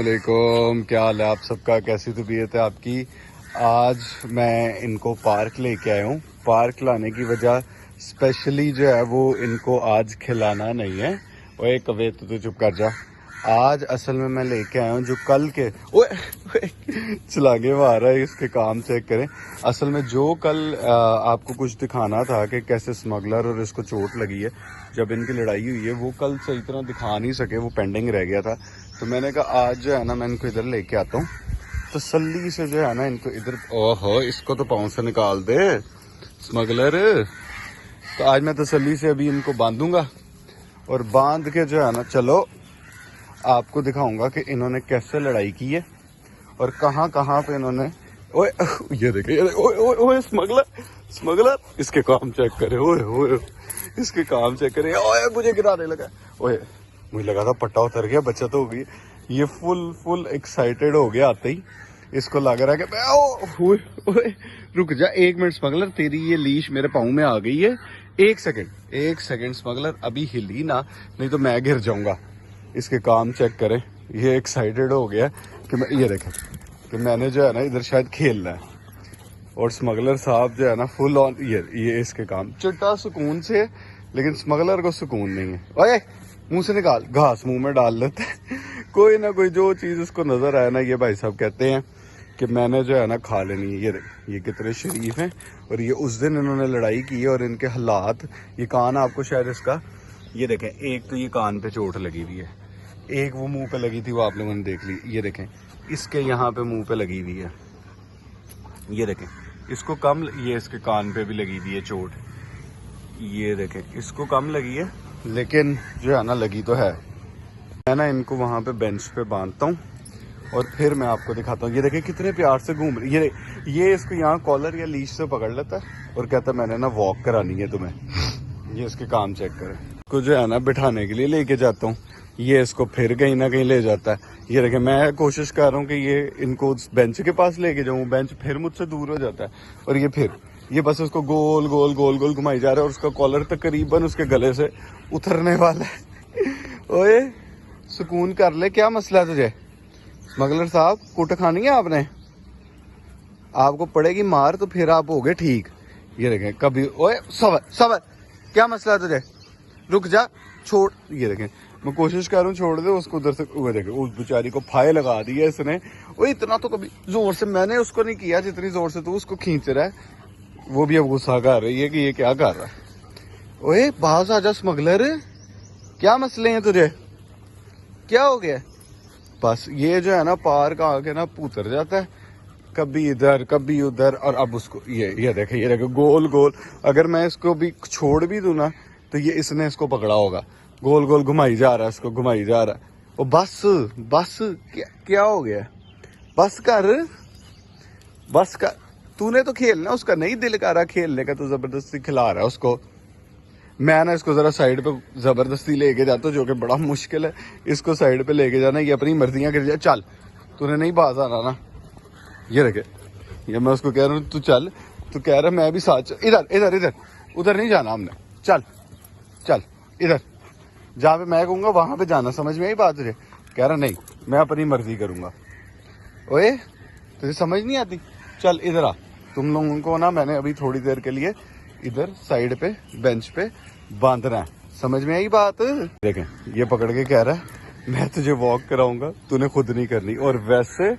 अस्सलामुअलैकुम, क्या हाल है आप सबका, कैसी तबीयत है आपकी। आज मैं इनको पार्क लेके आया हूँ। पार्क लाने की वजह स्पेशली जो है वो इनको आज खिलाना नहीं है। ओए कवे तू चुप कर जा। आज असल में मैं लेके आया हूँ जो कल के ओए चलागे मार रहा है, इसके काम चेक करें। असल में जो कल आपको कुछ दिखाना था कि कैसे स्मगलर और इसको चोट लगी है जब इनकी लड़ाई हुई है, वो कल सही तरह दिखा नहीं सके, वो पेंडिंग रह गया था। तो मैंने कहा आज जो है ना मैं इनको इधर लेके आता हूँ तसल्ली से, जो है ना इनको इधर। ओहो, इसको तो पाँव से निकाल दे स्मगलर। तो आज मैं तसल्ली से अभी इनको बांधूंगा और बांध के जो है ना चलो आपको दिखाऊंगा कि इन्होंने कैसे लड़ाई की है और कहाँ कहाँ पे इन्होंने। ओए ये देखे, ओए ओए ओए स्मगलर स्मगलर, इसके काम चेक करे। ओए ओए इसके काम चेक करे। ओए मुझे गिराने लगा। ओए मुझे लगा था पट्टा उतर गया, बचत हो गई। ये फुल एक्साइटेड हो गया आते ही। इसको लग रहा है कि ओए रुक जा 1 मिनट स्मगलर, तेरी ये लीश मेरे पाँव में आ गई है। 1 सेकंड स्मगलर, अभी हिली ना, नहीं तो मैं गिर जाऊंगा। इसके काम चेक करें। ये एक्साइटेड हो गया कि मैं, ये देखें कि मैंने जो है ना इधर शायद खेलना है और स्मगलर साहब जो है ना फुल ऑन। ये इसके काम चिट्टा सुकून से, लेकिन स्मगलर को सुकून नहीं है। ओए मुंह से निकाल, घास मुंह में डाल लेते हैं कोई ना कोई जो चीज इसको नजर आए ना, ये भाई साहब कहते हैं कि मैंने जो है ना खा लेनी है। ये कितने शरीफ हैं। और ये उस दिन इन्होंने लड़ाई की है और इनके हालात, ये कान आपको शायद इसका, ये देखें, एक तो ये कान पे चोट लगी हुई है, एक वो मुंह पे लगी थी, वो आप लोगों ने देख ली। ये देखें इसके यहाँ पे मुंह पे लगी हुई है। ये देखें इसको कम, ये इसके कान पे भी लगी हुई है चोट। ये देखें इसको कम लगी है, लेकिन जो है ना लगी तो है। मैं ना इनको वहाँ पे बेंच पे बांधता हूँ और फिर मैं आपको दिखाता हूँ। ये देखें कितने प्यार से घूम रही। ये इसको यहाँ कॉलर या लीश से पकड़ लेता है और कहता है मैंने ना वॉक करानी है तुम्हें। ये इसके काम चेक करें। को जो है ना बिठाने के लिए लेके जाता हूँ, ये इसको फिर कहीं ना कहीं ले जाता है। ये देखें मैं कोशिश कर रहा हूँ कि ये इनको बेंच के पास लेके जाऊँ, बेंच फिर मुझसे दूर हो जाता है और ये बस उसको गोल गोल गोल गोल घुमाई जा रहा है और उसका कॉलर तकरीबन उसके गले से उतरने वाला है। ओए सुकून कर ले, क्या मसला है तुझे स्मगलर साहब? कुट खानी है आपने, आपको पड़ेगी मार तो फिर आप होगे ठीक। ये देखें कभी, ओए सबर, क्या मसला है तुझे? रुक जा, छोड़। ये देखें मैं कोशिश कर रहा हूँ छोड़ दे उसको उधर से। वो देखें उस बेचारी को फाय लगा दी है इसने। वो इतना तो कभी जोर से मैंने उसको नहीं किया जितनी जोर से तू उसको खींच रहा है। वो भी अब गुस्सा कर रही है कि ये क्या कर रहा है। ओए बाहर आजा स्मगलर, क्या मसले हैं तुझे, क्या हो गया? बस ये जो है ना पार्क आके ना उतर जाता है, कभी इधर कभी उधर। और अब उसको ये देखे गोल गोल, अगर मैं इसको भी छोड़ भी दूं ना तो ये इसने इसको पकड़ा होगा। गोल गोल घुमाई जा रहा है, इसको घुमाई जा रहा है। ओ बस क्या हो गया? बस कर, तूने तो खेलना, उसका नहीं दिल कर रहा खेलने का, तो जबरदस्ती खिला रहा है उसको। मैं ना इसको जरा साइड पे जबरदस्ती लेके जाता हूँ, जो कि बड़ा मुश्किल है इसको साइड पे लेके जाना। ये अपनी मर्जियां कर जाए। चल तूने नहीं बाज आना ना। ये रखे, ये मैं उसको कह रहा हूँ तू चल, तू कह रहा मैं भी साथ। इधर उधर नहीं जाना हमने, चल इधर जहाँ पे मैं कहूँगा वहां पे जाना, समझ में आई बात तुझे? कह रहा नहीं मैं अपनी मर्जी करूंगा। ओए तुझे समझ नहीं आती? चल इधर आ। तुम लोगों को ना मैंने अभी थोड़ी देर के लिए इधर साइड पे बेंच पे बांधना है, समझ में आई बात? देखें ये पकड़ के कह रहा है मैं तुझे वॉक कराऊंगा, तूने खुद नहीं करनी। और वैसे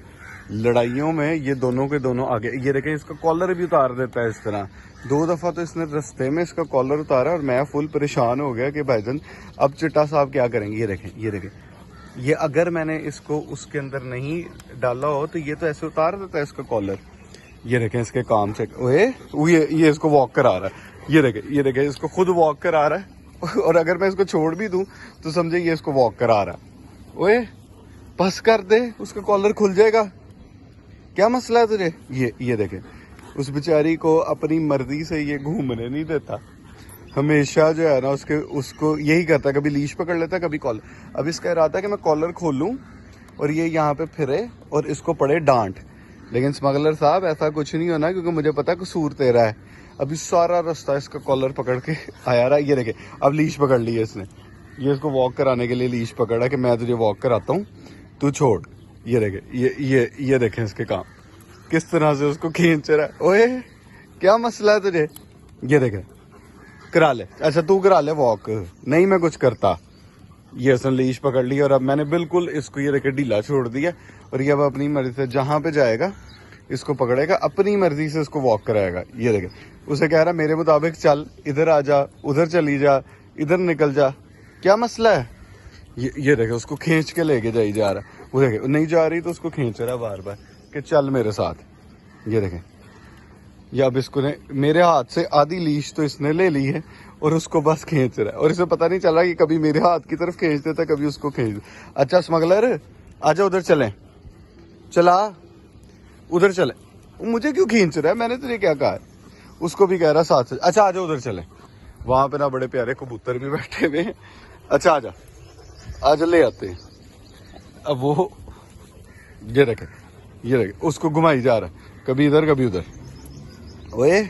लड़ाइयों में ये दोनों के दोनों आगे। ये देखें इसका कॉलर भी उतार देता है इस तरह। 2 दफा तो इसने रास्ते में इसका कॉलर उतारा और मैं फुल परेशान हो गया कि भाईजान अब चिट्टा साहब क्या करेंगे। ये देखें ये अगर मैंने इसको उसके अंदर नहीं डाला हो तो ये तो ऐसे उतार देता है इसका कॉलर। ये देखें इसके काम से। ओए ये इसको वॉक करा रहा है। ये देखें इसको खुद वॉक करा रहा है और अगर मैं इसको छोड़ भी दूं तो समझे ये इसको वॉक करा रहा है। ओए बस कर दे, उसका कॉलर खुल जाएगा, क्या मसला है तुझे? ये देखें उस बेचारी को अपनी मर्जी से ये घूमने नहीं देता, हमेशा जो है ना उसको यही करता है, कभी लीश पकड़ लेता है कभी कॉलर। अब इसका इरादा है कि मैं कॉलर खोलूं और ये यहाँ पे फिरे और इसको पड़े डांट। लेकिन स्मगलर साहब ऐसा कुछ नहीं होना, क्योंकि मुझे पता कसूर तेरा है। अभी सारा रास्ता इसका कॉलर पकड़ के आया रहा। ये देखे अब लीश पकड़ ली है इसने। ये इसको वॉक कराने के लिए लीश पकड़ा कि मैं तुझे वॉक कराता हूँ, तू छोड़। ये देखे, ये देखें इसके काम किस तरह से उसको खींच रहा है। ओए क्या मसला है तुझे? ये देखे, करा ले। अच्छा तू करा ले वॉक, नहीं मैं कुछ करता। ये उसने लीश पकड़ ली और अब मैंने बिल्कुल इसको ये देखे ढीला छोड़ दिया और ये अब अपनी मर्जी से जहां पे जाएगा इसको पकड़ेगा, अपनी मर्जी से इसको वॉक कराएगा। ये देखे, उसे कह रहा मेरे मुताबिक चल, इधर आ जा, उधर चली जा, इधर निकल जा, क्या मसला है? ये देखे उसको खींच के लेके जाई जा रहा। वो देखे नहीं जा रही तो उसको खींच रहा बार बार कि चल मेरे साथ। ये देखे, ये अब इसको ने मेरे हाथ से आधी लीश तो इसने ले ली है और उसको बस खींच रहा है और इसे पता नहीं चल रहा कि कभी मेरे हाथ की तरफ खींच देता, कभी उसको खींच। अच्छा स्मगलर आजा, उधर चले, चला उधर चले। मुझे क्यों खींच रहा है? मैंने तुझे क्या कहा है? उसको भी कह रहा साथ से। अच्छा आजा उधर चले, वहां पे ना बड़े प्यारे कबूतर भी बैठे हुए हैं। अच्छा आजा, आजा ले आते हैं। अब वो ये रखे उसको घुमाई जा रहा है, कभी इधर कभी उधर। ओए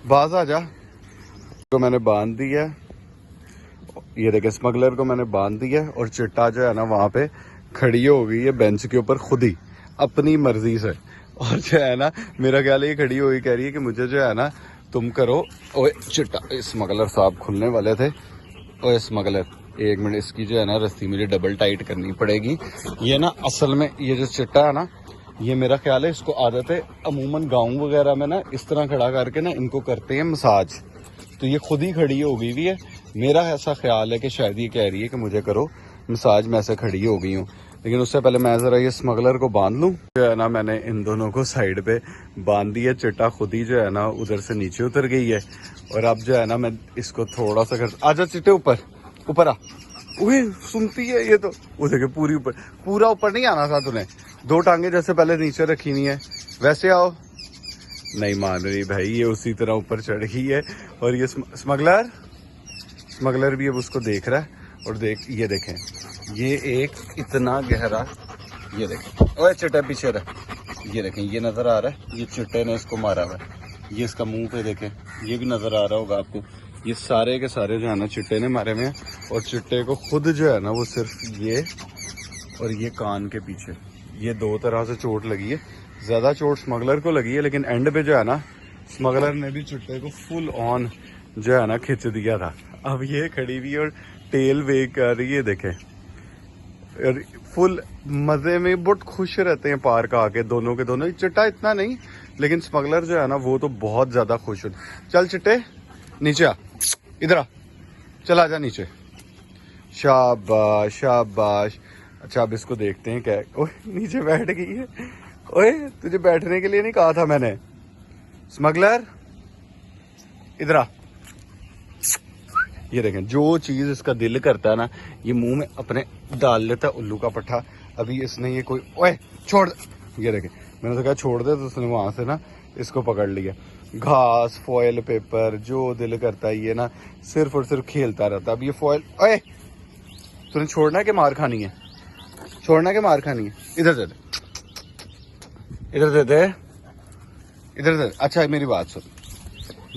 बाज आ जा। तो मैंने बांध दिया, ये देखे स्मगलर को मैंने बांध दिया और चिट्टा जो है ना वहां पे खड़ी हो गई है बेंच के ऊपर खुद ही अपनी मर्जी से। और जो है ना मेरा ख्याल है ये खड़ी हुई कह रही है कि मुझे जो है ना तुम करो। ओए चिट्टा, स्मगलर साहब खुलने वाले थे। ओए स्मगलर एक मिनट, इसकी जो है ना रस्सी मुझे डबल टाइट करनी पड़ेगी। ये ना असल में ये जो चिट्टा है ना, ये मेरा ख्याल है इसको आदत है अमूमन गाँव वगैरह में ना इस तरह खड़ा करके ना इनको करते हैं मसाज। तो ये खुद ही खड़ी हो गई हुई है। मेरा ऐसा ख्याल है कि शायद ये कह रही है कि मुझे करो मसाज, मैं ऐसे खड़ी हो गई हूँ। लेकिन उससे पहले मैं ज़रा ये स्मगलर को बांध लूँ। जो है ना मैंने इन दोनों को साइड पे बांध दिया। चिट्टा खुद ही जो है ना उधर से नीचे उतर गई है और अब जो है ना मैं इसको थोड़ा सा कर। आजा चिट्टे ऊपर, ऊपर आ। वही सुनती है ये तो। वो देखे पूरी ऊपर, पूरा ऊपर नहीं आना था तूने, दो टांगे जैसे पहले नीचे रखी नहीं है वैसे आओ। नहीं मान रही भाई, ये उसी तरह ऊपर चढ़ गई है। और ये स्मगलर भी अब उसको देख रहा है। और ये देखें, ये एक इतना गहरा, ये देखें। ओए चिट्टे पीछे रहा, ये देखें, ये नजर आ रहा है, ये चिट्टे ने इसको मारा हुआ है। ये इसका मुंह पे देखें, ये भी नजर आ रहा होगा आपको। ये सारे के सारे जो है ना चिट्टे ने मारे हुए हैं। और चिट्टे को खुद जो है ना वो सिर्फ ये और ये कान के पीछे, ये दो तरह से चोट लगी है। ज्यादा चोट स्मगलर को लगी है, लेकिन एंड पे जो है ना स्मगलर ने भी चिट्टे को फुल ऑन जो है ना खिंच दिया था। अब ये खड़ी हुई और टेल वेग कर रही है, देखे फुल मजे में, बहुत खुश रहते हैं पार्क आके दोनों के दोनों। चिट्टा इतना नहीं, लेकिन स्मगलर जो है ना वो तो बहुत ज्यादा खुश हो। चल चिट्टे नीचे आ, इधर आ, चल आजा नीचे। शाबाश शाबाश। अच्छा अब इसको देखते हैं क्या। ओए नीचे बैठ गई है। ओए तुझे बैठने के लिए नहीं कहा था मैंने। स्मगलर इधर आ। ये देखें, जो चीज इसका दिल करता है ना ये मुंह में अपने डाल लेता है उल्लू का पट्टा। अभी इसने ये कोई, ओए छोड़, ये देखें मैंने तो कहा छोड़ दे, तो उसने वहां से ना इसको पकड़ लिया। घास, फॉयल पेपर, जो दिल करता है ये ना सिर्फ और सिर्फ खेलता रहता। अब ये फॉयल, ओए तूने छोड़ना है कि मार खानी है? छोड़ना है कि मार खानी है? इधर दे दे, इधर दे दे, इधर दे। अच्छा मेरी बात सुन,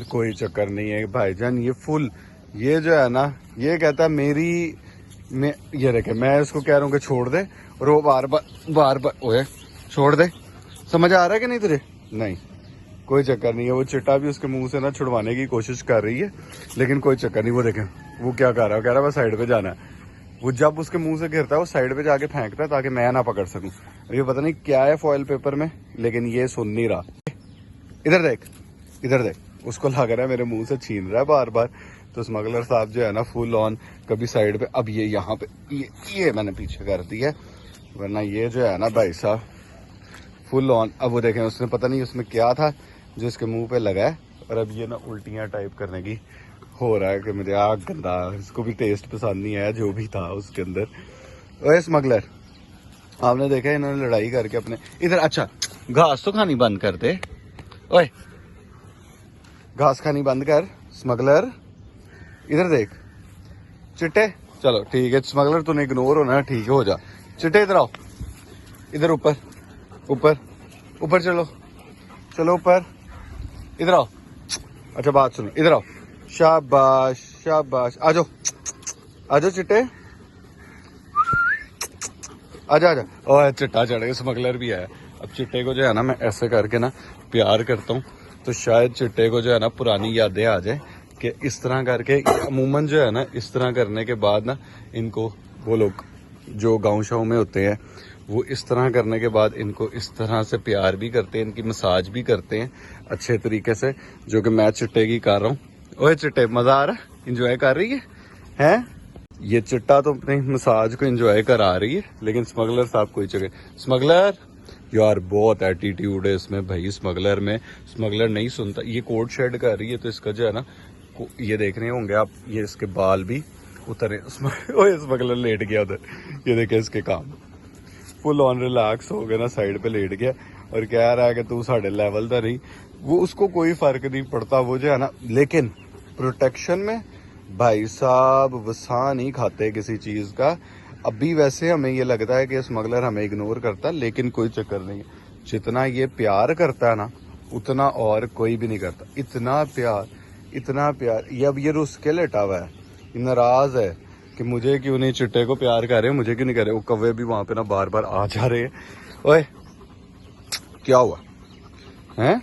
कोई चक्कर नहीं है भाईजान। ये फुल, ये जो है ना ये कहता है मेरी मैं, ये देखे मैं इसको कह रहा हूँ कि छोड़ दे और वो बार बार ओए छोड़ दे। समझ आ रहा है कि नहीं तुझे? नहीं, कोई चक्कर नहीं है। वो चिट्टा भी उसके मुंह से ना छुड़वाने की कोशिश कर रही है, लेकिन कोई चक्कर नहीं। वो देखें वो क्या कर रहा है, कह रहा है साइड पे जाना है। वो जब उसके मुंह से गिरता है वो साइड पे जाके फेंकता है ताकि मैं ना पकड़ सकूं। ये पता नहीं क्या है फॉयल पेपर में, लेकिन ये सुन नहीं रहा। इधर देख, इधर देख, उसको लग रहा है मेरे मुंह से छीन रहा है बार बार। तो स्मगलर साहब जो है ना फुल ऑन, कभी साइड पे, अब ये यहाँ पे ये मैंने पीछे कर दी है, वरना ये जो है ना भाई साहब फुल ऑन। अब वो देखें उसने पता नहीं उसमें क्या था जो इसके मुंह पे लगा है, और अब ये ना उल्टियां टाइप करने की हो रहा है कि मुझे आग गंदा, इसको भी टेस्ट पसंद नहीं आया जो भी था उसके अंदर। ओए स्मगलर, आपने देखा इन्होंने लड़ाई करके अपने इधर। अच्छा घास तो खानी बंद कर दे, ओए घास खानी बंद कर। स्मगलर इधर देख, चिट्टे चलो ठीक है स्मगलर तूने इग्नोर होना है, ठीक है हो जा। चिट्टे इधर आओ, इधर ऊपर ऊपर ऊपर चलो, चलो ऊपर, इधर आओ। अच्छा बात सुनो, इधर आओ। शाबाश शाबाश, आ जाओ आ जाओ चिट्टे, आजा आजा। ओह चिट्टा चढ़ गया, स्मगलर भी आया। अब चिट्टे को जो है ना मैं ऐसे करके ना प्यार करता हूँ, तो शायद चिट्टे को जो है ना पुरानी यादें आ जाए कि इस तरह करके। अमूमन जो है ना इस तरह करने के बाद ना इनको, वो लोग जो गाँव शाँव में होते हैं वो इस तरह करने के बाद इनको इस तरह से प्यार भी करते हैं, इनकी मसाज भी करते हैं अच्छे तरीके से, जो कि मैं चिट्टे की कर रहा हूँ। ओए चिट्टे मज़ा आ रहा है, इंजॉय कर रही है हैं? ये चिट्टा तो अपनी मसाज को एंजॉय करा रही है, लेकिन स्मगलर साहब कोई जगह। स्मगलर यार बहुत एटीट्यूड है इसमें भाई, स्मगलर में। स्मगलर नहीं सुनता, ये कोट शेड कर रही है तो इसका जो है ना, ये देख रहे होंगे आप, ये इसके बाल भी उतरे। ओए स्मगलर लेट गया उधर, ये देखे इसके काम, फुल ऑन रिलैक्स हो गया ना, साइड पे लेट गया और कह रहा है कि तू साढ़े लेवल का नहीं। वो उसको कोई फर्क नहीं पड़ता, वो जो है ना, लेकिन प्रोटेक्शन में भाई साहब वसा नहीं खाते किसी चीज़ का। अभी वैसे हमें ये लगता है कि स्मगलर हमें इग्नोर करता है, लेकिन कोई चक्कर नहीं है। जितना ये प्यार करता है ना उतना और कोई भी नहीं करता। इतना प्यार, इतना प्यार। ये अब ये रुस के लेटा हुआ है, ये नाराज है कि मुझे क्यों नहीं चिट्टे को प्यार कर रहे, मुझे क्यों नहीं कर रहे। वो कौवे भी वहां पे ना बार बार आ जा रहे हैं। ओए क्या हुआ हैं?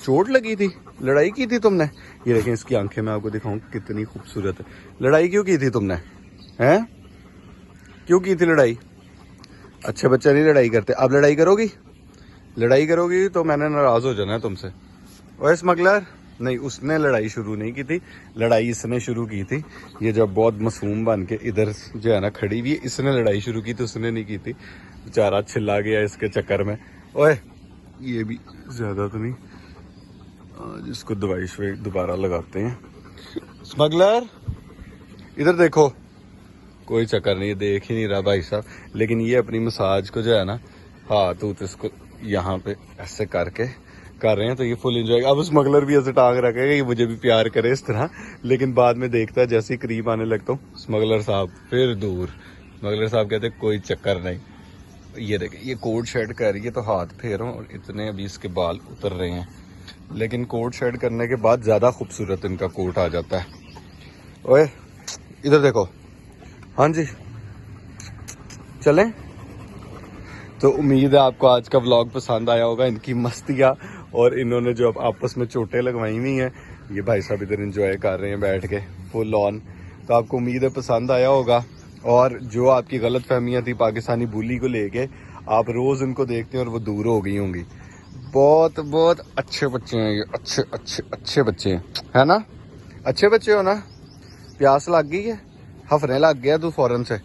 चोट लगी थी, लड़ाई की थी तुमने? ये देखें इसकी आंखें, मैं आपको दिखाऊं कितनी खूबसूरत है। लड़ाई क्यों की थी तुमने हैं? क्यों की थी लड़ाई? अच्छे बच्चे नहीं लड़ाई करते। अब लड़ाई करोगी? लड़ाई करोगी तो मैंने नाराज हो जाना है तुमसे। ओए स्मगलर, नहीं उसने लड़ाई शुरू नहीं की थी, लड़ाई इसने शुरू की थी। ये जब बहुत मासूम बन के इधर जो है ना खड़ी हुई है, इसने लड़ाई शुरू की थी, उसने नहीं की थी। बेचारा चिल्ला गया इसके चक्कर में। ओए ये भी ज्यादा तो नहीं, जिसको दवाई शवाई दोबारा लगाते हैं। स्मगलर इधर देखो, कोई चक्कर नहीं, देख ही नहीं रहा भाई साहब। लेकिन ये अपनी मसाज को जो है ना हाथ उत इसको यहाँ पे ऐसे करके कर रहे हैं, तो ये फुल एंजॉय। अब स्मगलर भी ऐसे टांग रखेगा कि मुझे भी प्यार करे इस तरह, लेकिन बाद में देखता है जैसे ही करीब आने लगता हूँ स्मगलर साहब फिर दूर। स्मगलर साहब कहते कोई चक्कर नहीं। ये देखे ये कोट शेड कर रही है तो हाथ फेरो, और इतने अभी इसके बाल उतर रहे हैं, लेकिन कोट शेड करने के बाद ज़्यादा खूबसूरत इनका कोट आ जाता है। ओए इधर देखो, हाँ जी चलें। तो उम्मीद है आपको आज का व्लॉग पसंद आया होगा। इनकी मस्तियाँ और इन्होंने जो अब आपस में चोटें लगवाई हुई हैं, ये भाई साहब इधर एंजॉय कर रहे हैं बैठ के फुल ऑन। तो आपको उम्मीद है पसंद आया होगा। और जो आपकी गलत फहमियाँ थी पाकिस्तानी बुली को लेके, आप रोज़ इनको देखते हैं और वो दूर हो गई होंगी। बहुत बहुत अच्छे बच्चे हैं ये, अच्छे अच्छे अच्छे बच्चे हैं, है ना? अच्छे बच्चे हो ना? प्यास लग गई है, हफने लग गया तू फौरन से।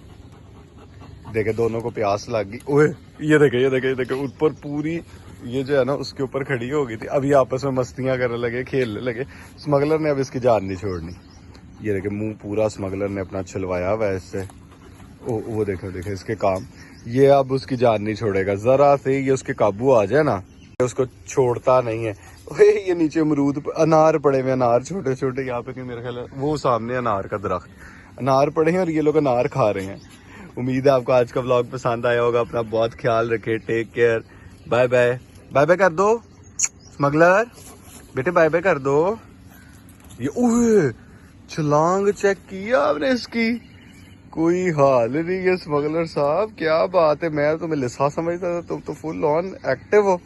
देखे दोनों को प्यास लग गई। ओए ये देखे ये देखे ये देखे ऊपर पूरी, ये जो है ना उसके ऊपर खड़ी हो गई थी। अभी आपस में मस्तियां करने लगे, खेलने लगे। स्मगलर ने अब इसकी जान नहीं छोड़नी। ये देखे मुंह पूरा स्मगलर ने अपना छलवाया हुआ है इससे। ओ वो देखे देखे इसके काम, ये अब उसकी जान नहीं छोड़ेगा। जरा से ये उसके काबू आ जाए ना, उसको छोड़ता नहीं है। ओए ये नीचे अमरूद अनार पड़े हुए, अनार छोटे छोटे यहाँ पे, मेरे ख्याल वो सामने अनार का दरख्त, अनार पड़े हैं और ये लोग अनार खा रहे हैं। उम्मीद है आपको आज का व्लॉग पसंद आया होगा। अपना बहुत ख्याल रखे, take care, bye bye. Bye bye कर दो स्मगलर, बेटे बाय बाय कर दो। ये ओए छलांग चेक किया आपने इसकी? कोई हाल नहीं है स्मगलर साहब, क्या बात है। मैं तुम्हें लिसा समझता था, तुम तो फुल ऑन एक्टिव हो।